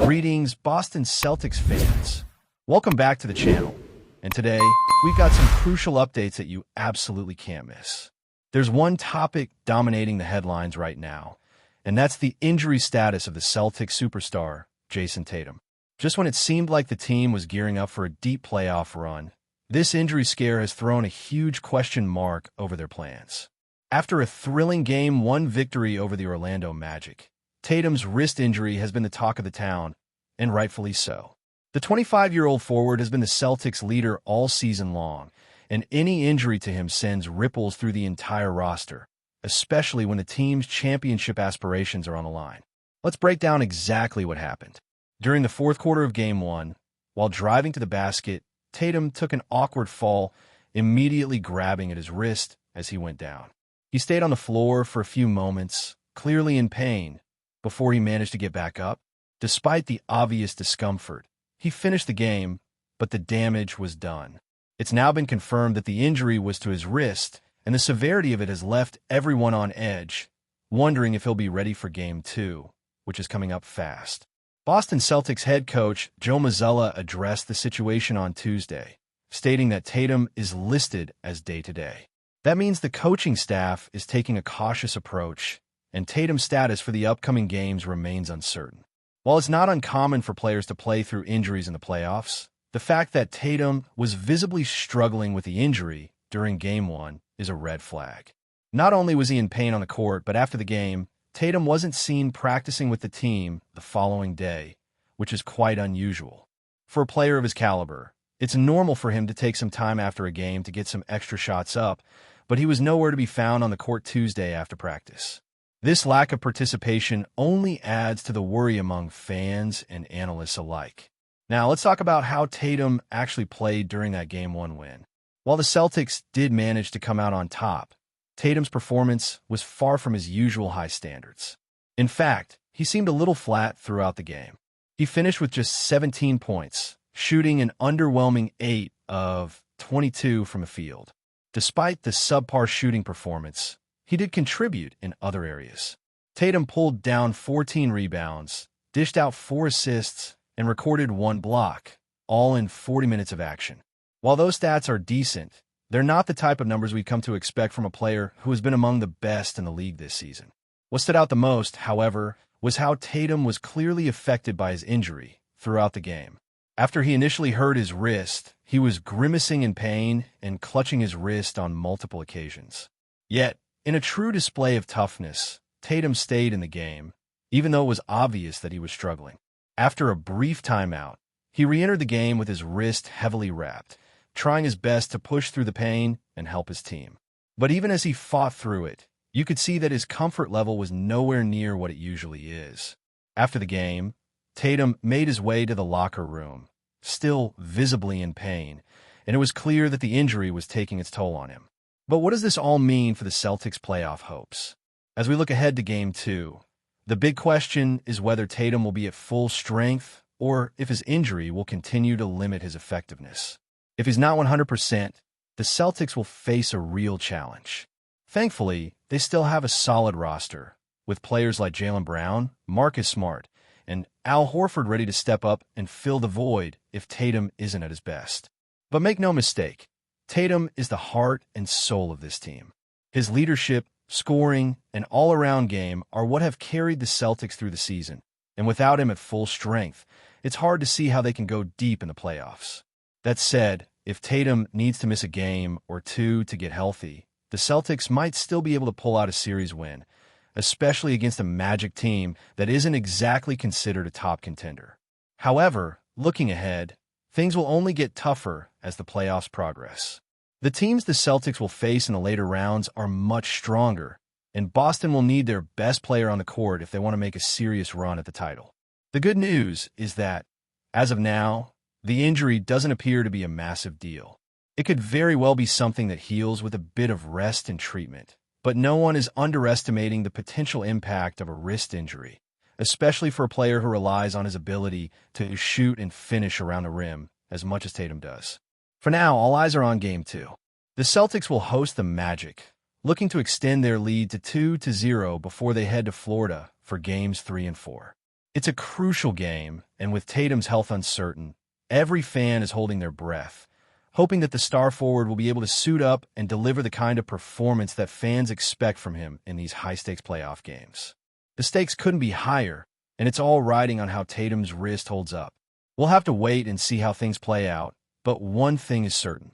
Greetings, Boston Celtics fans. Welcome back to the channel. And today, we've got some crucial updates that you absolutely can't miss. There's one topic dominating the headlines right now, and that's the injury status of the Celtics superstar, Jason Tatum. Just when it seemed like the team was gearing up for a deep playoff run, this injury scare has thrown a huge question mark over their plans. After a thrilling Game 1 victory over the Orlando Magic, Tatum's wrist injury has been the talk of the town, and rightfully so. The 25-year-old forward has been the Celtics' leader all season long, and any injury to him sends ripples through the entire roster, especially when the team's championship aspirations are on the line. Let's break down exactly what happened. During the fourth quarter of Game 1, while driving to the basket, Tatum took an awkward fall, immediately grabbing at his wrist as he went down. He stayed on the floor for a few moments, clearly in pain, before he managed to get back up. Despite the obvious discomfort, he finished the game, but the damage was done. It's now been confirmed that the injury was to his wrist, and the severity of it has left everyone on edge, wondering if he'll be ready for Game 2, which is coming up fast. Boston Celtics head coach Joe Mazzulla addressed the situation on Tuesday, stating that Tatum is listed as day-to-day. That means the coaching staff is taking a cautious approach, and Tatum's status for the upcoming games remains uncertain. While it's not uncommon for players to play through injuries in the playoffs, the fact that Tatum was visibly struggling with the injury during Game 1 is a red flag. Not only was he in pain on the court, but after the game, Tatum wasn't seen practicing with the team the following day, which is quite unusual. For a player of his caliber, it's normal for him to take some time after a game to get some extra shots up, but he was nowhere to be found on the court Tuesday after practice. This lack of participation only adds to the worry among fans and analysts alike. Now, let's talk about how Tatum actually played during that Game 1 win. While the Celtics did manage to come out on top, Tatum's performance was far from his usual high standards. In fact, he seemed a little flat throughout the game. He finished with just 17 points, shooting an underwhelming 8 of 22 from the field. Despite the subpar shooting performance, he did contribute in other areas. Tatum pulled down 14 rebounds, dished out 4 assists, and recorded 1 block, all in 40 minutes of action. While those stats are decent, they're not the type of numbers we've come to expect from a player who has been among the best in the league this season. What stood out the most, however, was how Tatum was clearly affected by his injury throughout the game. After he initially hurt his wrist, he was grimacing in pain and clutching his wrist on multiple occasions. Yet, in a true display of toughness, Tatum stayed in the game, even though it was obvious that he was struggling. After a brief timeout, he re-entered the game with his wrist heavily wrapped, trying his best to push through the pain and help his team. But even as he fought through it, you could see that his comfort level was nowhere near what it usually is. After the game, Tatum made his way to the locker room, still visibly in pain, and it was clear that the injury was taking its toll on him. But what does this all mean for the Celtics' playoff hopes? As we look ahead to Game 2, the big question is whether Tatum will be at full strength or if his injury will continue to limit his effectiveness. If he's not 100%, the Celtics will face a real challenge. Thankfully, they still have a solid roster, with players like Jaylen Brown, Marcus Smart, and Al Horford ready to step up and fill the void if Tatum isn't at his best. But make no mistake, Tatum is the heart and soul of this team. His leadership, scoring, and all-around game are what have carried the Celtics through the season, and without him at full strength, it's hard to see how they can go deep in the playoffs. That said, if Tatum needs to miss a game or two to get healthy, the Celtics might still be able to pull out a series win, especially against a Magic team that isn't exactly considered a top contender. However, looking ahead, things will only get tougher as the playoffs progress. The teams the Celtics will face in the later rounds are much stronger, and Boston will need their best player on the court if they want to make a serious run at the title. The good news is that, as of now, the injury doesn't appear to be a massive deal. It could very well be something that heals with a bit of rest and treatment, but no one is underestimating the potential impact of a wrist injury, especially for a player who relies on his ability to shoot and finish around the rim as much as Tatum does. For now, all eyes are on Game 2. The Celtics will host the Magic, looking to extend their lead to 2-0 before they head to Florida for Games 3 and 4. It's a crucial game, and with Tatum's health uncertain, every fan is holding their breath, hoping that the star forward will be able to suit up and deliver the kind of performance that fans expect from him in these high-stakes playoff games. The stakes couldn't be higher, and it's all riding on how Tatum's wrist holds up. We'll have to wait and see how things play out, but one thing is certain.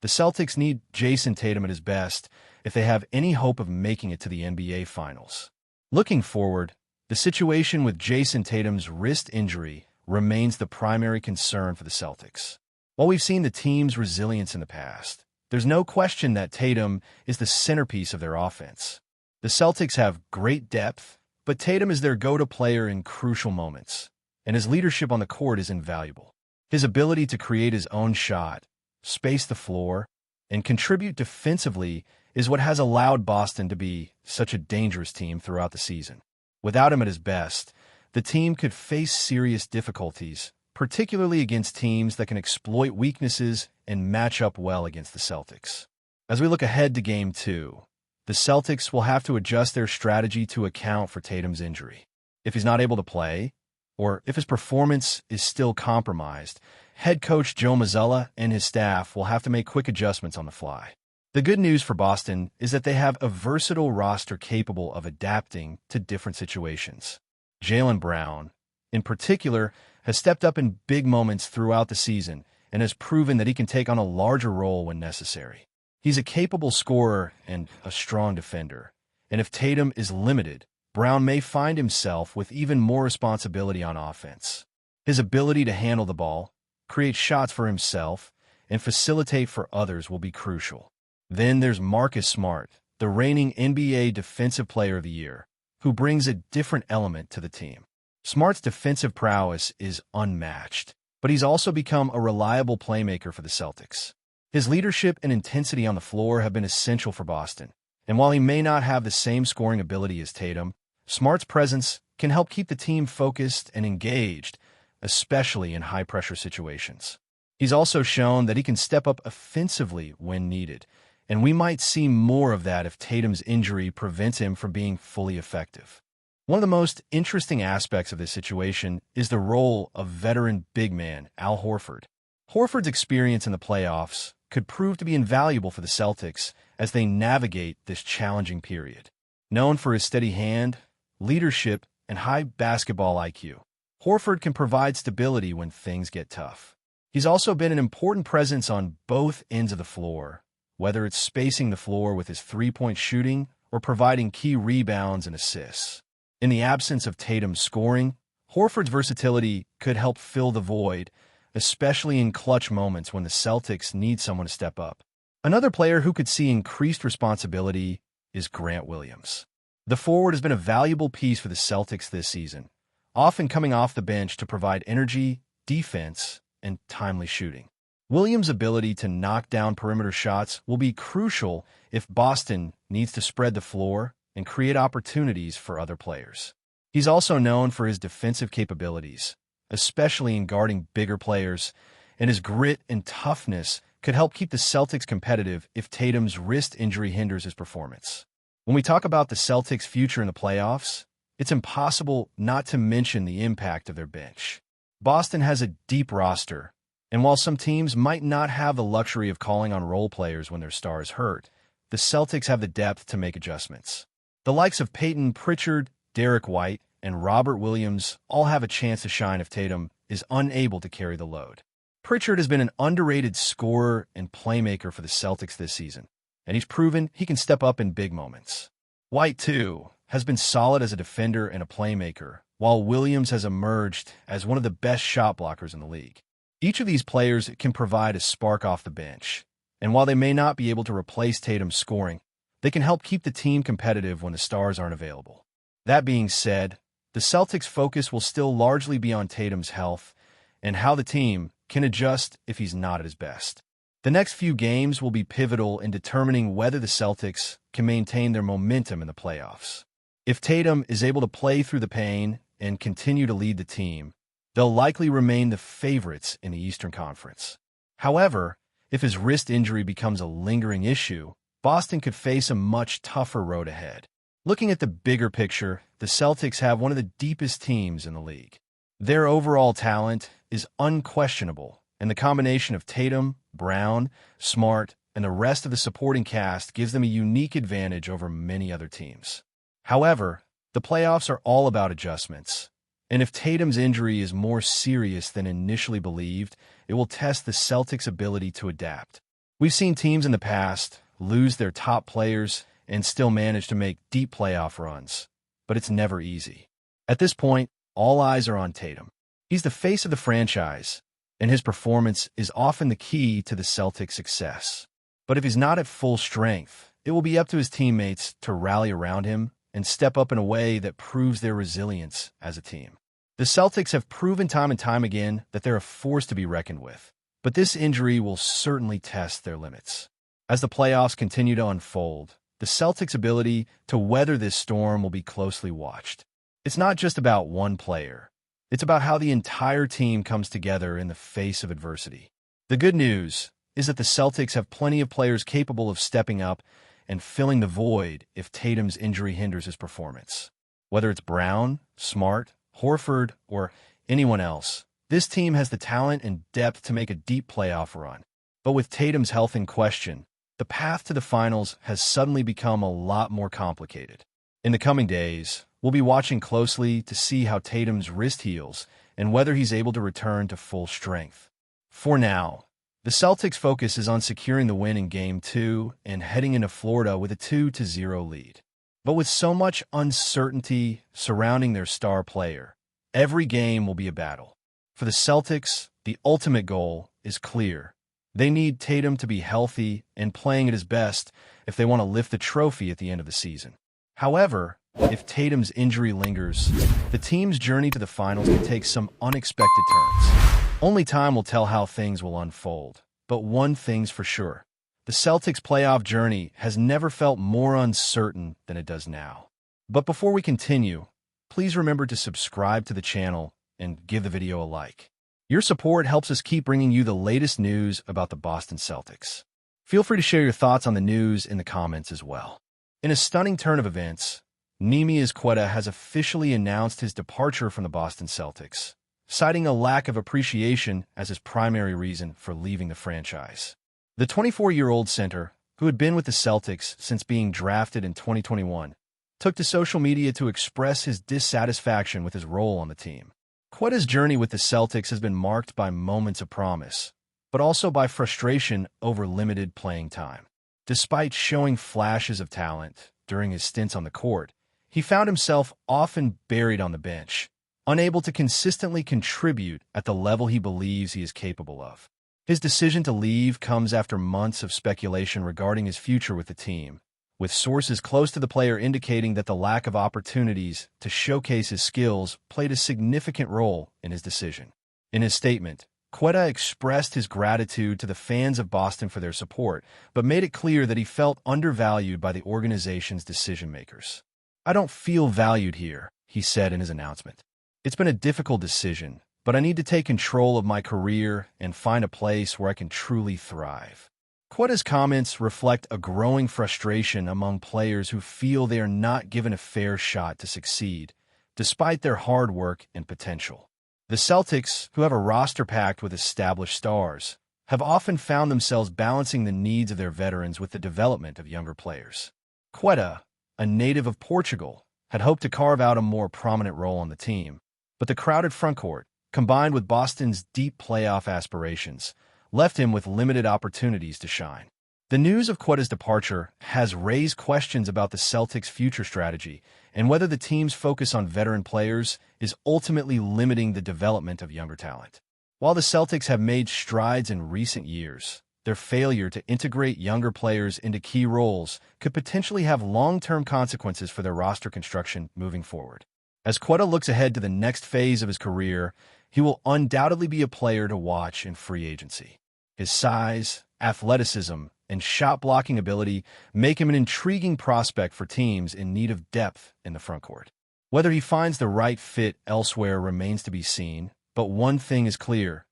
The Celtics need Jason Tatum at his best if they have any hope of making it to the NBA Finals. Looking forward, the situation with Jason Tatum's wrist injury remains the primary concern for the Celtics. While we've seen the team's resilience in the past, there's no question that Tatum is the centerpiece of their offense. The Celtics have great depth, but Tatum is their go-to player in crucial moments, and his leadership on the court is invaluable. His ability to create his own shot, space the floor, and contribute defensively is what has allowed Boston to be such a dangerous team throughout the season. Without him at his best, the team could face serious difficulties, particularly against teams that can exploit weaknesses and match up well against the Celtics. As we look ahead to Game 2, the Celtics will have to adjust their strategy to account for Tatum's injury. If he's not able to play, or if his performance is still compromised, head coach Joe Mazzulla and his staff will have to make quick adjustments on the fly. The good news for Boston is that they have a versatile roster capable of adapting to different situations. Jaylen Brown, in particular, has stepped up in big moments throughout the season and has proven that he can take on a larger role when necessary. He's a capable scorer and a strong defender, and if Tatum is limited, Brown may find himself with even more responsibility on offense. His ability to handle the ball, create shots for himself, and facilitate for others will be crucial. Then there's Marcus Smart, the reigning NBA Defensive Player of the Year, who brings a different element to the team. Smart's defensive prowess is unmatched, but he's also become a reliable playmaker for the Celtics. His leadership and intensity on the floor have been essential for Boston, and while he may not have the same scoring ability as Tatum, Smart's presence can help keep the team focused and engaged, especially in high-pressure situations. He's also shown that he can step up offensively when needed, and we might see more of that if Tatum's injury prevents him from being fully effective. One of the most interesting aspects of this situation is the role of veteran big man Al Horford. Horford's experience in the playoffs could prove to be invaluable for the Celtics as they navigate this challenging period. Known for his steady hand, leadership, and high basketball IQ, Horford can provide stability when things get tough. He's also been an important presence on both ends of the floor, whether it's spacing the floor with his three-point shooting or providing key rebounds and assists. In the absence of Tatum's scoring, Horford's versatility could help fill the void, especially in clutch moments when the Celtics need someone to step up. Another player who could see increased responsibility is Grant Williams. The forward has been a valuable piece for the Celtics this season, often coming off the bench to provide energy, defense, and timely shooting. Williams' ability to knock down perimeter shots will be crucial if Boston needs to spread the floor and create opportunities for other players. He's also known for his defensive capabilities, especially in guarding bigger players, and his grit and toughness could help keep the Celtics competitive if Tatum's wrist injury hinders his performance. When we talk about the Celtics' future in the playoffs, it's impossible not to mention the impact of their bench. Boston has a deep roster, and while some teams might not have the luxury of calling on role players when their stars hurt, the Celtics have the depth to make adjustments. The likes of Peyton Pritchard, Derek White, and Robert Williams all have a chance to shine if Tatum is unable to carry the load. Pritchard has been an underrated scorer and playmaker for the Celtics this season, and he's proven he can step up in big moments. White, too, has been solid as a defender and a playmaker, while Williams has emerged as one of the best shot blockers in the league. Each of these players can provide a spark off the bench, and while they may not be able to replace Tatum's scoring, they can help keep the team competitive when the stars aren't available. That being said, the Celtics' focus will still largely be on Tatum's health and how the team can adjust if he's not at his best. The next few games will be pivotal in determining whether the Celtics can maintain their momentum in the playoffs. If Tatum is able to play through the pain and continue to lead the team, they'll likely remain the favorites in the Eastern Conference. However, if his wrist injury becomes a lingering issue, Boston could face a much tougher road ahead. Looking at the bigger picture, the Celtics have one of the deepest teams in the league. Their overall talent is unquestionable, and the combination of Tatum, Brown, Smart, and the rest of the supporting cast gives them a unique advantage over many other teams. However, the playoffs are all about adjustments, and if Tatum's injury is more serious than initially believed, it will test the Celtics' ability to adapt. We've seen teams in the past lose their top players and still manage to make deep playoff runs, but it's never easy. At this point, all eyes are on Tatum. He's the face of the franchise, and his performance is often the key to the Celtics' success. But if he's not at full strength, it will be up to his teammates to rally around him and step up in a way that proves their resilience as a team. The Celtics have proven time and time again that they're a force to be reckoned with, but this injury will certainly test their limits. As the playoffs continue to unfold, the Celtics' ability to weather this storm will be closely watched. It's not just about one player. It's about how the entire team comes together in the face of adversity. The good news is that the Celtics have plenty of players capable of stepping up and filling the void if Tatum's injury hinders his performance. Whether it's Brown, Smart, Horford, or anyone else, this team has the talent and depth to make a deep playoff run. But with Tatum's health in question, the path to the finals has suddenly become a lot more complicated. In the coming days, we'll be watching closely to see how Tatum's wrist heals and whether he's able to return to full strength. For now, the Celtics' focus is on securing the win in Game 2 and heading into Florida with a 2-0 lead. But with so much uncertainty surrounding their star player, every game will be a battle. For the Celtics, the ultimate goal is clear. They need Tatum to be healthy and playing at his best if they want to lift the trophy at the end of the season. However, if Tatum's injury lingers, the team's journey to the finals can take some unexpected turns. Only time will tell how things will unfold, but one thing's for sure. The Celtics' playoff journey has never felt more uncertain than it does now. But before we continue, please remember to subscribe to the channel and give the video a like. Your support helps us keep bringing you the latest news about the Boston Celtics. Feel free to share your thoughts on the news in the comments as well. In a stunning turn of events, QUETA has officially announced his departure from the Boston Celtics, citing a lack of appreciation as his primary reason for leaving the franchise. The 24-year-old center, who had been with the Celtics since being drafted in 2021, took to social media to express his dissatisfaction with his role on the team. QUETA's journey with the Celtics has been marked by moments of promise, but also by frustration over limited playing time. Despite showing flashes of talent during his stints on the court, he found himself often buried on the bench, unable to consistently contribute at the level he believes he is capable of. His decision to leave comes after months of speculation regarding his future with the team, with sources close to the player indicating that the lack of opportunities to showcase his skills played a significant role in his decision. In his statement, QUETA expressed his gratitude to the fans of Boston for their support, but made it clear that he felt undervalued by the organization's decision-makers. "I don't feel valued here," he said in his announcement. "It's been a difficult decision, but I need to take control of my career and find a place where I can truly thrive." QUETA's comments reflect a growing frustration among players who feel they are not given a fair shot to succeed, despite their hard work and potential. The Celtics, who have a roster packed with established stars, have often found themselves balancing the needs of their veterans with the development of younger players. QUETA, a native of Portugal, had hoped to carve out a more prominent role on the team, but the crowded frontcourt, combined with Boston's deep playoff aspirations, left him with limited opportunities to shine. The news of QUETA's departure has raised questions about the Celtics' future strategy and whether the team's focus on veteran players is ultimately limiting the development of younger talent. While the Celtics have made strides in recent years, their failure to integrate younger players into key roles could potentially have long-term consequences for their roster construction moving forward. As QUETA looks ahead to the next phase of his career, he will undoubtedly be a player to watch in free agency. His size, athleticism, and shot-blocking ability make him an intriguing prospect for teams in need of depth in the frontcourt. Whether he finds the right fit elsewhere remains to be seen, but one thing is clear: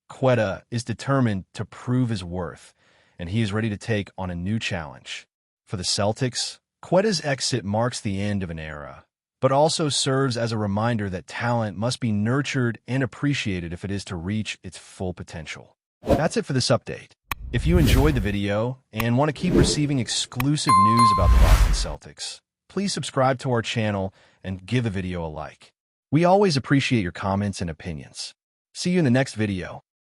QUETA is determined to prove his worth, and he is ready to take on a new challenge. For the Celtics, QUETA's exit marks the end of an era, but also serves as a reminder that talent must be nurtured and appreciated if it is to reach its full potential. That's it for this update. If you enjoyed the video and want to keep receiving exclusive news about the Boston Celtics, please subscribe to our channel and give the video a like. We always appreciate your comments and opinions. See you in the next video.